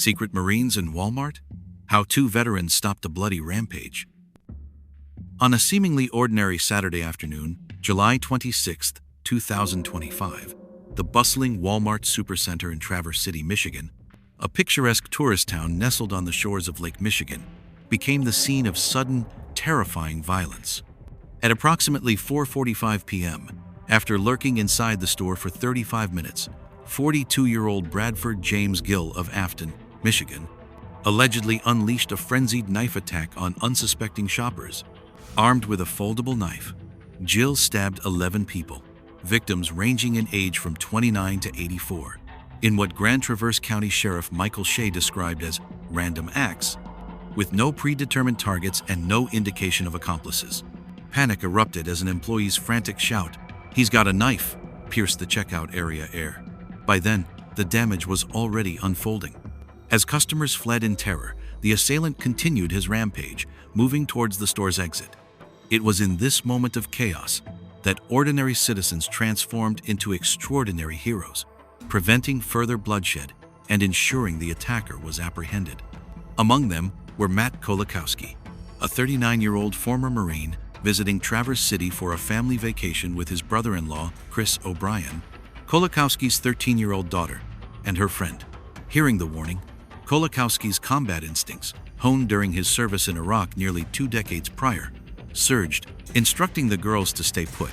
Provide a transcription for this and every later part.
Secret Marines in Walmart? How two veterans stopped a bloody rampage. On a seemingly ordinary Saturday afternoon, July 26, 2025, the bustling Walmart Supercenter in Traverse City, Michigan, a picturesque tourist town nestled on the shores of Lake Michigan, became the scene of sudden, terrifying violence. At approximately 4:45 p.m., after lurking inside the store for 35 minutes, 42-year-old Bradford James Gill of Afton, Michigan, allegedly unleashed a frenzied knife attack on unsuspecting shoppers. Armed with a foldable knife, Gill stabbed 11 people, victims ranging in age from 29 to 84, in what Grand Traverse County Sheriff Michael Shea described as random acts, with no predetermined targets and no indication of accomplices. Panic erupted as an employee's frantic shout, "He's got a knife!" pierced the checkout area air. By then, the damage was already unfolding. As customers fled in terror, the assailant continued his rampage, moving towards the store's exit. It was in this moment of chaos that ordinary citizens transformed into extraordinary heroes, preventing further bloodshed and ensuring the attacker was apprehended. Among them were Matt Kolakowski, a 39-year-old former Marine visiting Traverse City for a family vacation with his brother-in-law, Chris O'Brien, Kolakowski's 13-year-old daughter, and her friend. Hearing the warning, Kolakowski's combat instincts, honed during his service in Iraq nearly 2 decades prior, surged, instructing the girls to stay put.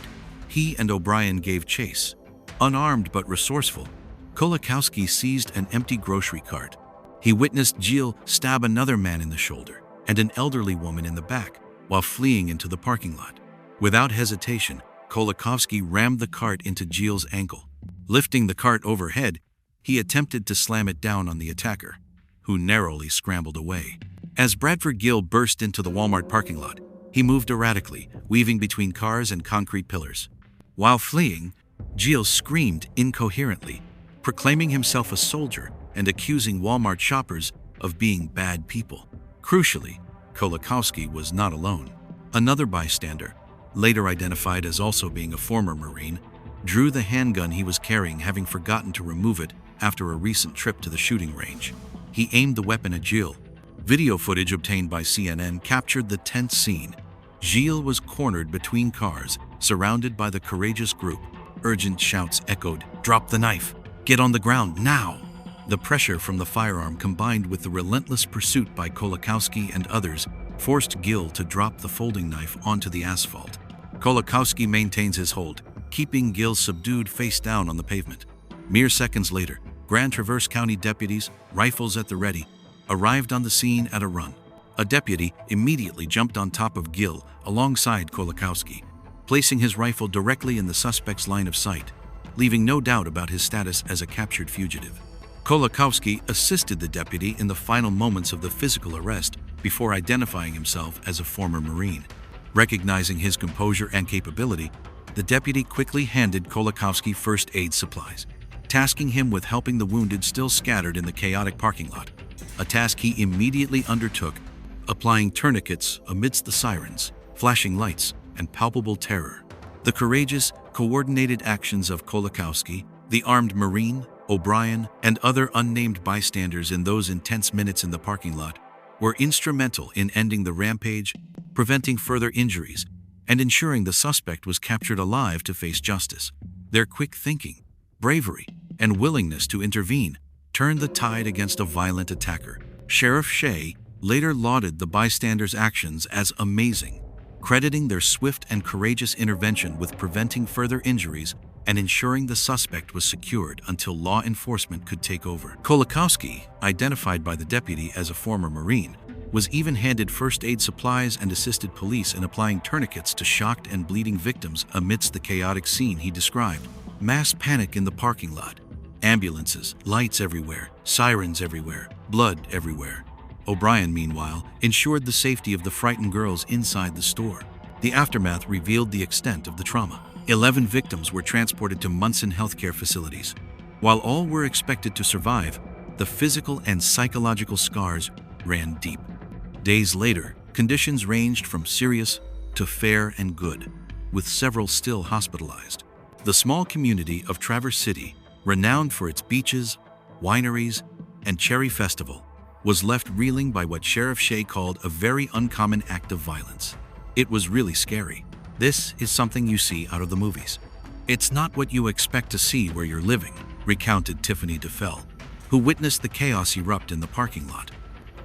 He and O'Brien gave chase. Unarmed but resourceful, Kolakowski seized an empty grocery cart. He witnessed Gill stab another man in the shoulder and an elderly woman in the back while fleeing into the parking lot. Without hesitation, Kolakowski rammed the cart into Gill's ankle. Lifting the cart overhead, he attempted to slam it down on the attacker, who narrowly scrambled away. As Bradford Gill burst into the Walmart parking lot, he moved erratically, weaving between cars and concrete pillars. While fleeing, Gill screamed incoherently, proclaiming himself a soldier and accusing Walmart shoppers of being bad people. Crucially, Kolakowski was not alone. Another bystander, later identified as also being a former Marine, drew the handgun he was carrying, having forgotten to remove it after a recent trip to the shooting range. He aimed the weapon at Gill. Video footage obtained by CNN captured the tense scene. Gill was cornered between cars, surrounded by the courageous group. Urgent shouts echoed, "Drop the knife! Get on the ground, now!" The pressure from the firearm combined with the relentless pursuit by Kolakowski and others forced Gill to drop the folding knife onto the asphalt. Kolakowski maintains his hold, keeping Gill subdued face down on the pavement. Mere seconds later, Grand Traverse County deputies, rifles at the ready, arrived on the scene at a run. A deputy immediately jumped on top of Gill alongside Kolakowski, placing his rifle directly in the suspect's line of sight, leaving no doubt about his status as a captured fugitive. Kolakowski assisted the deputy in the final moments of the physical arrest before identifying himself as a former Marine. Recognizing his composure and capability, the deputy quickly handed Kolakowski first aid supplies, tasking him with helping the wounded still scattered in the chaotic parking lot, a task he immediately undertook, applying tourniquets amidst the sirens, flashing lights, and palpable terror. The courageous, coordinated actions of Kolakowski, the armed Marine, O'Brien, and other unnamed bystanders in those intense minutes in the parking lot were instrumental in ending the rampage, preventing further injuries, and ensuring the suspect was captured alive to face justice. Their quick thinking, bravery, and willingness to intervene turned the tide against a violent attacker. Sheriff Shea later lauded the bystanders' actions as amazing, crediting their swift and courageous intervention with preventing further injuries and ensuring the suspect was secured until law enforcement could take over. Kolakowski, identified by the deputy as a former Marine, was even handed first aid supplies and assisted police in applying tourniquets to shocked and bleeding victims amidst the chaotic scene he described. Mass panic in the parking lot. Ambulances, lights everywhere, sirens everywhere, blood everywhere. O'Brien, meanwhile, ensured the safety of the frightened girls inside the store. The aftermath revealed the extent of the trauma. 11 victims were transported to Munson healthcare facilities. While all were expected to survive, the physical and psychological scars ran deep. Days later, conditions ranged from serious to fair and good, with several still hospitalized. The small community of Traverse City, renowned for its beaches, wineries, and cherry festival, was left reeling by what Sheriff Shea called a very uncommon act of violence. It was really scary. This is something you see out of the movies. It's not what you expect to see where you're living, recounted Tiffany DeFell, who witnessed the chaos erupt in the parking lot.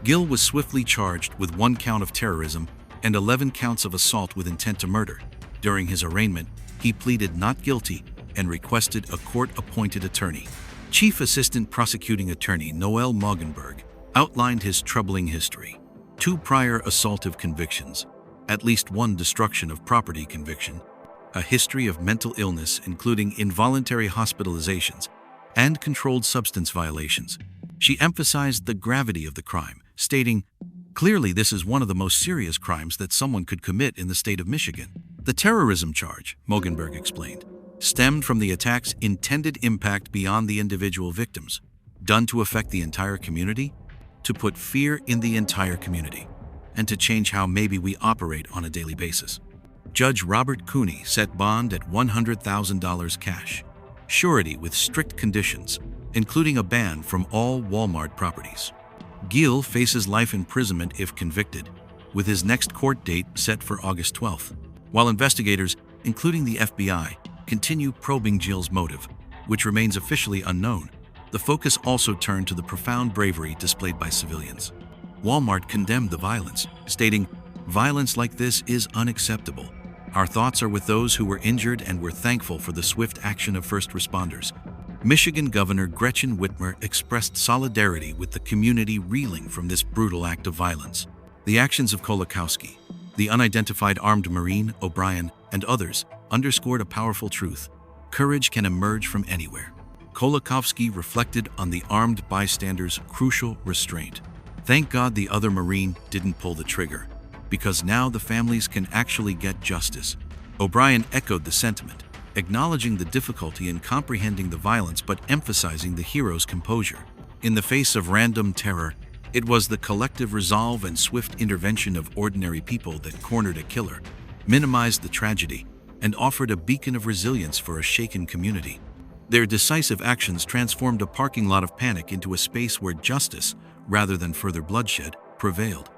Gill was swiftly charged with 1 count of terrorism and 11 counts of assault with intent to murder. During his arraignment, he pleaded not guilty and requested a court-appointed attorney. Chief Assistant Prosecuting Attorney Noel Moggenberg outlined his troubling history: 2 prior assaultive convictions, at least 1 destruction of property conviction, a history of mental illness including involuntary hospitalizations and controlled substance violations. She emphasized the gravity of the crime, stating, "Clearly this is one of the most serious crimes that someone could commit in the state of Michigan." The terrorism charge, Moggenberg explained, stemmed from the attack's intended impact beyond the individual victims, done to affect the entire community, to put fear in the entire community, and to change how maybe we operate on a daily basis. Judge Robert Cooney set bond at $100,000 cash, surety with strict conditions, including a ban from all Walmart properties. Gill faces life imprisonment if convicted, with his next court date set for August 12th, while investigators, including the FBI, continue probing Gill's motive, which remains officially unknown. The focus also turned to the profound bravery displayed by civilians. Walmart condemned the violence, stating, "Violence like this is unacceptable. Our thoughts are with those who were injured and we're thankful for the swift action of first responders." Michigan Governor Gretchen Whitmer expressed solidarity with the community reeling from this brutal act of violence. The actions of Kolakowski, the unidentified armed Marine, O'Brien, and others underscored a powerful truth: courage can emerge from anywhere. Kolakowski reflected on the armed bystander's crucial restraint. "Thank God the other Marine didn't pull the trigger, because now the families can actually get justice." O'Brien echoed the sentiment, acknowledging the difficulty in comprehending the violence but emphasizing the hero's composure. In the face of random terror, it was the collective resolve and swift intervention of ordinary people that cornered a killer, minimized the tragedy, and offered a beacon of resilience for a shaken community. Their decisive actions transformed a parking lot of panic into a space where justice, rather than further bloodshed, prevailed.